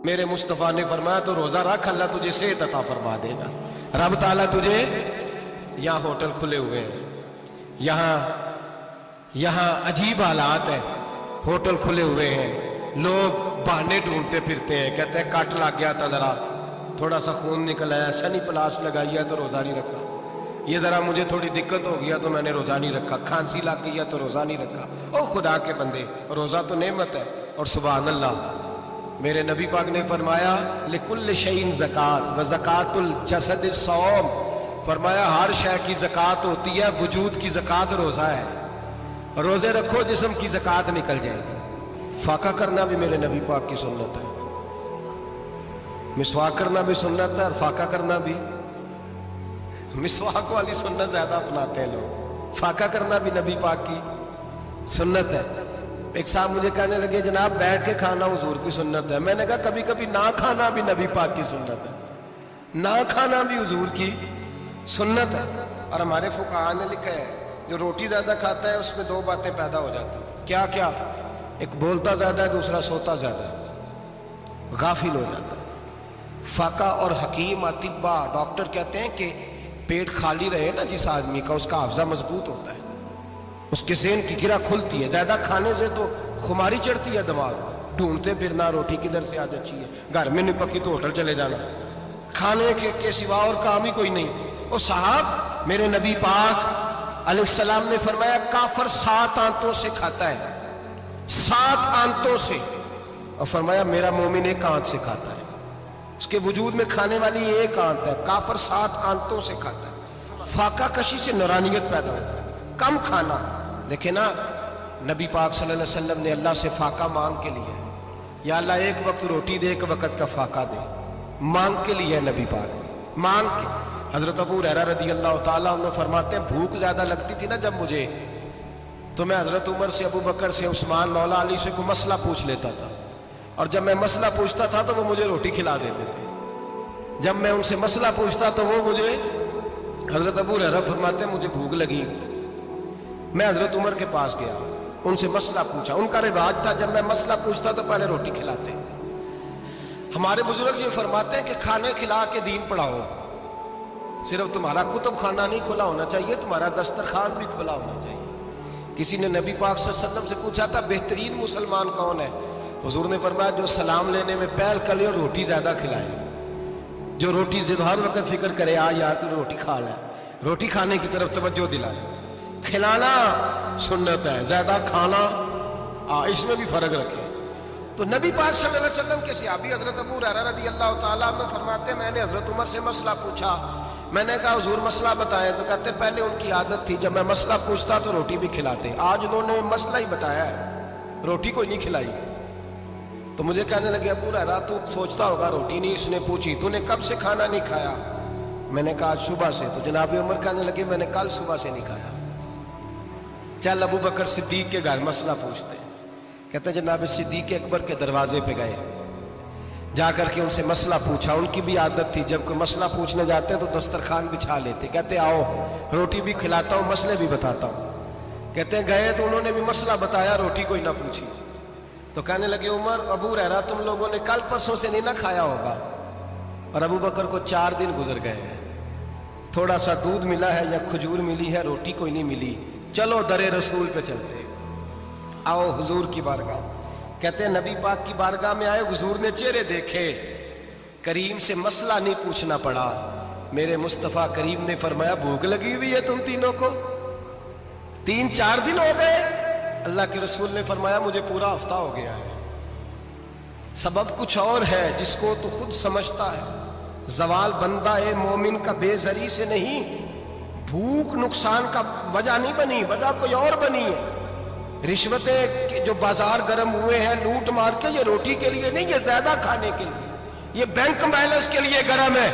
میرے مصطفیٰ نے فرمایا تو روزہ رکھ، اللہ تجھے صحت عطا فرما دے گا۔ رب تعالیٰ تجھے، یہاں ہوٹل کھلے ہوئے ہیں، یہاں عجیب حالات ہیں، ہوٹل کھلے ہوئے ہیں، لوگ بہانے ڈھونڈتے پھرتے ہیں، کہتے ہیں کٹ لگ گیا تھا، ذرا تھوڑا سا خون نکل آیا، سنی پلاس لگائی ہے تو روزہ نہیں رکھا، یہ ذرا مجھے تھوڑی دقت ہو گیا تو میں نے روزہ نہیں رکھا، کھانسی لگ گئی ہے تو روزہ نہیں رکھا۔ او خدا کے بندے، روزہ تو نعمت ہے۔ اور سبحان اللہ، میرے نبی پاک نے فرمایا لِكُلِّ شَيْءٍ زکات وزکات الجسد الصوم، فرمایا ہر شے کی زکات ہوتی ہے، وجود کی زکات روزہ ہے، روزے رکھو جسم کی زکات نکل جائے گی۔ فاقہ کرنا بھی میرے نبی پاک کی سنت ہے، مسواک کرنا بھی سنت ہے، اور فاقہ کرنا بھی۔ مسواک والی سنت زیادہ اپناتے ہیں لوگ، فاقہ کرنا بھی نبی پاک کی سنت ہے۔ ایک صاحب مجھے کہنے لگے جناب بیٹھ کے کھانا حضور کی سنت ہے، میں نے کہا کبھی کبھی نہ کھانا بھی نبی پاک کی سنت ہے، نہ کھانا بھی حضور کی سنت ہے۔ اور ہمارے فقہاء نے لکھا ہے جو روٹی زیادہ کھاتا ہے اس میں دو باتیں پیدا ہو جاتی ہیں، کیا کیا؟ ایک بولتا زیادہ ہے، دوسرا سوتا زیادہ ہے، غافل ہو جاتا ہے۔ فقہ اور حکیم اطباء ڈاکٹر کہتے ہیں کہ پیٹ خالی رہے نا جس آدمی کا، اس کا حافظہ مضبوط ہوتا ہے، اس کے ذہن کی گرہ کھلتی ہے۔ زیادہ کھانے سے تو خماری چڑھتی ہے، دماغ ڈھونڈتے پھرنا روٹی کدھر سے آج اچھی ہے، گھر میں نہیں پکی تو ہوٹل چلے جانا، کھانے کے سوا اور کام ہی کوئی نہیں۔ اور صاحب میرے نبی پاک علیہ السلام نے فرمایا کافر 7 آنتوں سے کھاتا ہے، 7 آنتوں سے، اور فرمایا میرا مومن 1 آنت سے کھاتا ہے، اس کے وجود میں کھانے والی 1 آنت ہے، کافر 7 آنتوں سے کھاتا ہے۔ فاقہ کشی سے نورانیت پیدا ہوتا ہے، کم کھانا۔ دیکھیں نا نبی پاک صلی اللہ علیہ وسلم نے اللہ سے فاقہ مانگ کے لیا ہے، یا اللہ 1 وقت روٹی دے، 1 وقت کا فاقہ دے، مانگ کے لیا ہے نبی پاک نے، مانگ کے۔ حضرت ابو ہریرہ رضی اللہ تعالیٰ عنہ فرماتے ہیں بھوک زیادہ لگتی تھی نا جب مجھے، تو میں حضرت عمر سے، ابو بکر سے، عثمان، مولا علی سے کوئی مسئلہ پوچھ لیتا تھا، اور جب میں مسئلہ پوچھتا تھا تو وہ مجھے روٹی کھلا دیتے تھے، جب میں ان سے مسئلہ پوچھتا تو وہ مجھے، حضرت ابو ہریرہ فرماتے ہیں مجھے بھوک لگی، میں حضرت عمر کے پاس گیا، ان سے مسئلہ پوچھا، ان کا رواج تھا جب میں مسئلہ پوچھتا تو پہلے روٹی کھلاتے۔ ہمارے بزرگ یہ فرماتے ہیں کہ کھانے کھلا کے دین پڑھاؤ، صرف تمہارا کتب خانہ نہیں کھلا ہونا چاہیے، تمہارا دسترخوان بھی کھلا ہونا چاہیے۔ کسی نے نبی پاک صلی اللہ علیہ وسلم سے پوچھا تھا بہترین مسلمان کون ہے؟ حضور نے فرمایا جو سلام لینے میں پہل کرے اور روٹی زیادہ کھلائے، جو روٹی ہر وقت فکر کرے آ یار تو روٹی کھا لے، روٹی کھانے کی طرف توجہ دلائے۔ کھلانا سنت ہے، زیادہ کھانا اس میں بھی فرق رکھے۔ تو نبی پاک صلی اللہ علیہ وسلم کے صحابی حضرت ابو ہریرہ رضی اللہ تعالیٰ عنہ فرماتے ہیں میں نے حضرت عمر سے مسئلہ پوچھا، میں نے کہا حضور مسئلہ بتائیں، تو کہتے پہلے ان کی عادت تھی جب میں مسئلہ پوچھتا تو روٹی بھی کھلاتے، آج انہوں نے مسئلہ ہی بتایا ہے، روٹی کوئی نہیں کھلائی۔ تو مجھے کہنے لگے ابو ہریرہ تو سوچتا ہوگا روٹی نہیں اس نے پوچھی، تو نے کب سے کھانا نہیں کھایا؟ میں نے کہا آج صبح سے۔ تو جناب عمر کہنے لگے میں نے کل صبح سے نہیں کھایا۔ چل ابو بکر صدیق کے گھر مسئلہ پوچھتے ہیں، کہتے ہیں جناب صدیق اکبر کے دروازے پہ گئے، جا کر کے ان سے مسئلہ پوچھا۔ ان کی بھی عادت تھی جب کوئی مسئلہ پوچھنے جاتے تو دسترخوان بچھا لیتے، کہتے آؤ روٹی بھی کھلاتا ہوں مسئلے بھی بتاتا ہوں۔ کہتے ہیں گئے تو انہوں نے بھی مسئلہ بتایا، روٹی کوئی نہ پوچھی۔ تو کہنے لگے عمر ابو ہریرہ تم لوگوں نے کل پرسوں سے نہیں نہ کھایا ہوگا، اور ابو بکر کو 4 دن گزر گئے ہیں، تھوڑا سا دودھ ملا ہے یا کھجور ملی ہے، روٹی کوئی نہیں ملی، چلو در رسول پہ چلتے، آؤ حضور کی بارگاہ۔ کہتے ہیں نبی پاک کی بارگاہ میں آئے، حضور نے چہرے دیکھے، کریم سے مسئلہ نہیں پوچھنا پڑا۔ میرے مصطفیٰ کریم نے فرمایا بھوک لگی ہوئی ہے تم تینوں کو، 3-4 دن ہو گئے؟ اللہ کے رسول نے فرمایا مجھے پورا ہفتہ ہو گیا ہے۔ سبب کچھ اور ہے جس کو تو خود سمجھتا ہے، زوال بندہ مومن کا بے زری سے نہیں، بھوک نقصان کا وجہ نہیں بنی، وجہ کوئی اور بنی ہے۔ رشوتیں جو بازار گرم ہوئے ہیں لوٹ مار کے، یہ روٹی کے لیے نہیں، یہ زیادہ کھانے کے لیے، یہ بینک بیلنس کے لیے گرم ہے۔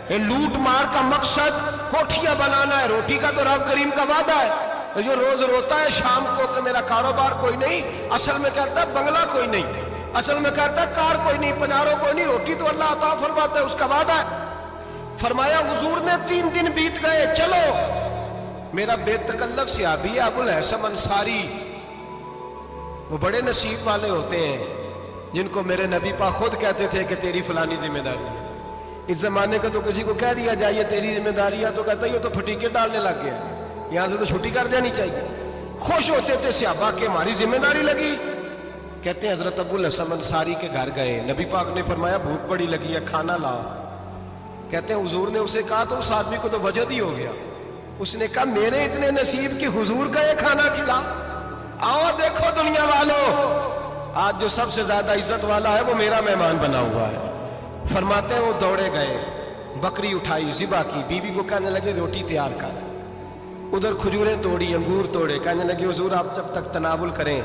یہ لوٹ مار کا مقصد کوٹھیاں بنانا ہے، روٹی کا تو رب کریم کا وعدہ ہے۔ جو روز روتا ہے شام کو کہ میرا کاروبار کوئی نہیں، اصل میں کہتا ہے بنگلہ کوئی نہیں، اصل میں کہتا ہے کار کوئی نہیں، پنارو کوئی نہیں، روٹی تو اللہ عطا فرماتا ہے، اس کا وعدہ ہے۔ فرمایا حضور نے 3 دن بیت گئے، چلو میرا بے تکلف صحابی ہے ابو الحسن انصاری. وہ بڑے نصیب والے ہوتے ہیں جن کو میرے نبی پاک خود کہتے تھے کہ تیری فلانی ذمہ داری ہے. اس زمانے کا تو کسی کو کہہ دیا جائے تیری ذمہ داری ہے تو کہتا ہے یہ تو پھٹیکے ڈالنے لگ گیا, یہاں سے تو چھٹی کر جانی چاہیے. خوش ہوتے تھے صحابہ کہ ہماری ذمہ داری لگی. کہتے ہیں حضرت ابو الحسن انصاری کے گھر گئے, نبی پاک نے فرمایا بھوک بڑی لگی ہے کھانا لا. کہتے ہیں حضور نے اسے کہا تو اس آدمی کو تو وجد ہی ہو گیا. اس نے کہا میرے اتنے نصیب کہ حضور کا یہ کھانا کھلا. آؤ دیکھو دنیا والوں, آج جو سب سے زیادہ عزت والا ہے وہ میرا مہمان بنا ہوا ہے. فرماتے ہیں وہ دوڑے گئے, بکری اٹھائی, ذبح کی, بیوی کو کہنے لگے روٹی تیار کر. ادھر کھجوریں توڑی, انگور توڑے, کہنے لگے حضور آپ جب تک تناول کریں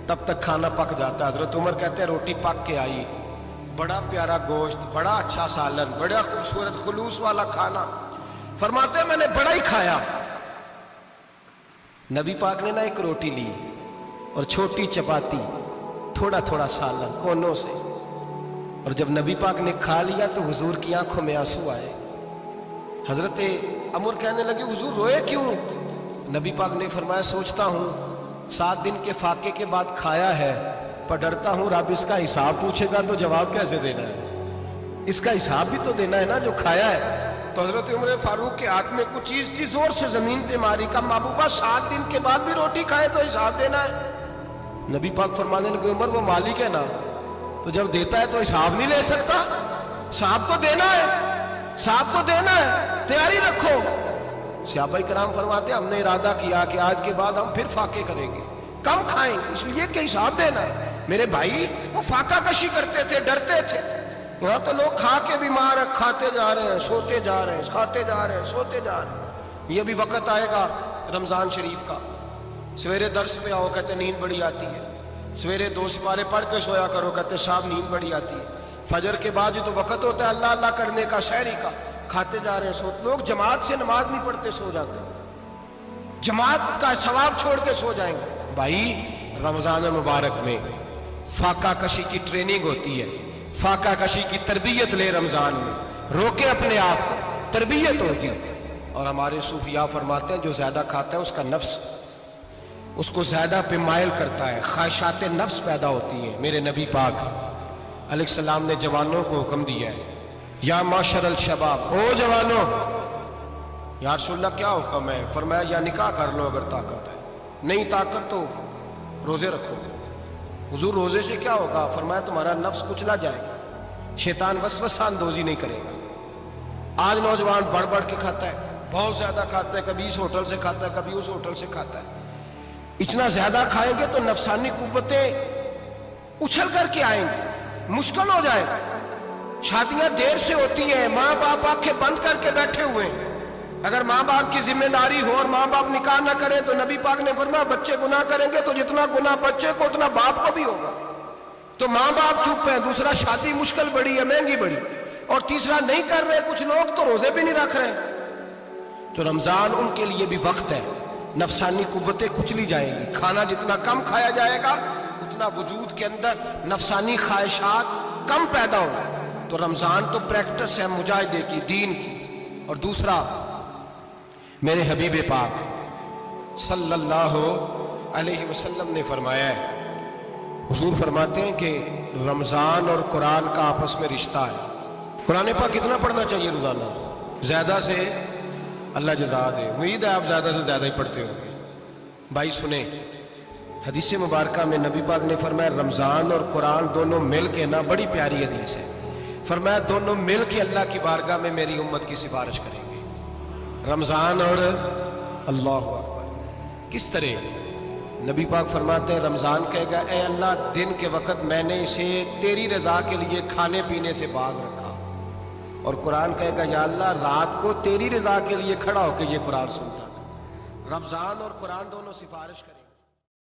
تب تک کھانا پک جاتا ہے. حضرت عمر کہتے ہیں روٹی پک کے آئی, بڑا پیارا گوشت, بڑا اچھا سالن, بڑا خوبصورت خلوص والا کھانا. فرماتے ہیں میں نے بڑا ہی کھایا. نبی پاک نے نا ایک روٹی لی اور چھوٹی چپاتی, تھوڑا تھوڑا سالن کونوں سے, اور جب نبی پاک نے کھا لیا تو حضور کی آنکھوں میں آنسو آئے. حضرت عمر کہنے لگے حضور روئے کیوں؟ نبی پاک نے فرمایا سوچتا ہوں 7 دن کے فاقے کے بعد کھایا ہے, پر ڈرتا ہوں رب اس کا حساب پوچھے گا تو جواب کیسے دینا ہے, اس کا حساب بھی تو دینا ہے نا جو کھایا ہے. تو حضرت عمر فاروق کے ہاتھ میں کچھ چیز تھی, زور سے زمین پہ ماری, کا محبوبہ 7 دن کے بعد بھی روٹی کھائے تو حساب دینا ہے. نبی پاک فرمانے لگے عمر وہ مالک ہے نا, تو جب دیتا ہے تو حساب نہیں لے سکتا, حساب تو دینا ہے, حساب تو دینا ہے, تیاری رکھو. صحابہ کرام فرماتے ہم نے ارادہ کیا کہ آج کے بعد ہم پھر فاقے کریں گے, کم کھائیں گے, اس لیے کہ حساب دینا ہے. میرے بھائی وہ فاقہ کشی کرتے تھے, ڈرتے تھے. یہاں تو لوگ کھا کے بیمار ہیں, کھاتے جا رہے ہیں, سوتے جا رہے ہیں, کھاتے جا رہے ہیں, سوتے جا رہے ہیں. یہ بھی وقت آئے گا رمضان شریف کا, سویرے درس پہ آؤ کہتے نیند بڑی آتی ہے, سویرے 2 سپارے پڑھ کے سویا کرو کہتے صاحب نیند بڑی آتی ہے. فجر کے بعد یہ تو وقت ہوتا ہے اللہ اللہ کرنے کا, سحری کا, کھاتے جا رہے ہیں, سوتے. لوگ جماعت سے نماز نہیں پڑھتے سو جاتے ہیں, جماعت کا ثواب چھوڑ کے سو جائیں گے. بھائی رمضان مبارک میں فاقہ کشی کی ٹریننگ ہوتی ہے, فاقہ کشی کی تربیت لے, رمضان میں روکے اپنے آپ کو, تربیت ہوگی. اور ہمارے صوفیاء فرماتے ہیں جو زیادہ کھاتا ہے اس کا نفس اس کو زیادہ پہ مائل کرتا ہے, خواہشات نفس پیدا ہوتی ہیں. میرے نبی پاک علیہ السلام نے جوانوں کو حکم دیا ہے یا معاشر الشباب, او جوانوں. یا رسول اللہ کیا حکم ہے؟ فرمایا یا نکاح کر لو اگر طاقت ہے, نہیں طاقت تو روزے رکھو. حضور روزے سے کیا ہوگا؟ فرمایا تمہارا نفس کچلا جائے گا, شیطان وسوسہ اندوزی نہیں کرے گا. آج نوجوان بڑھ بڑھ کے کھاتا ہے, بہت زیادہ کھاتا ہے, کبھی اس ہوٹل سے کھاتا ہے, کبھی اس ہوٹل سے کھاتا ہے. اتنا زیادہ کھائیں گے تو نفسانی قوتیں اچھل کر کے آئیں گی, مشکل ہو جائے گا. شادیاں دیر سے ہوتی ہیں, ماں باپ آنکھیں بند کر کے بیٹھے ہوئے ہیں. اگر ماں باپ کی ذمہ داری ہو اور ماں باپ نکاح نہ کریں تو نبی پاک نے فرمایا بچے گناہ کریں گے تو جتنا گناہ بچے کو اتنا باپ کو بھی ہوگا. تو ماں باپ چپ ہیں, دوسرا شادی مشکل بڑی ہے, مہنگی بڑی, اور تیسرا نہیں کر رہے کچھ لوگ تو روزے بھی نہیں رکھ رہے. تو رمضان ان کے لیے بھی وقت ہے, نفسانی قوتیں کچلی جائیں گی. کھانا جتنا کم کھایا جائے گا اتنا وجود کے اندر نفسانی خواہشات کم پیدا ہوں. تو رمضان تو پریکٹس ہے مجاہدے کی, دین کی. اور دوسرا میرے حبیب پاک صلی اللہ علیہ وسلم نے فرمایا ہے, حضور فرماتے ہیں کہ رمضان اور قرآن کا آپس میں رشتہ ہے. قرآن پاک کتنا پڑھنا چاہیے روزانہ؟ زیادہ سے اللہ جزا دے, امید ہے آپ زیادہ سے زیادہ ہی پڑھتے ہوں گے. بھائی سنیں, حدیث مبارکہ میں نبی پاک نے فرمایا رمضان اور قرآن دونوں مل کے نا, بڑی پیاری حدیث ہے, فرمایا دونوں مل کے اللہ کی بارگاہ میں میری امت کی سفارش کریں گے. رمضان اور اللہ اکبر. کس طرح؟ نبی پاک فرماتے ہیں رمضان کہے گا اے اللہ دن کے وقت میں نے اسے تیری رضا کے لیے کھانے پینے سے باز رکھا, اور قرآن کہے گا یا اللہ رات کو تیری رضا کے لیے کھڑا ہو کے یہ قرآن سنتا تھا. رمضان اور قرآن دونوں سفارش کریں.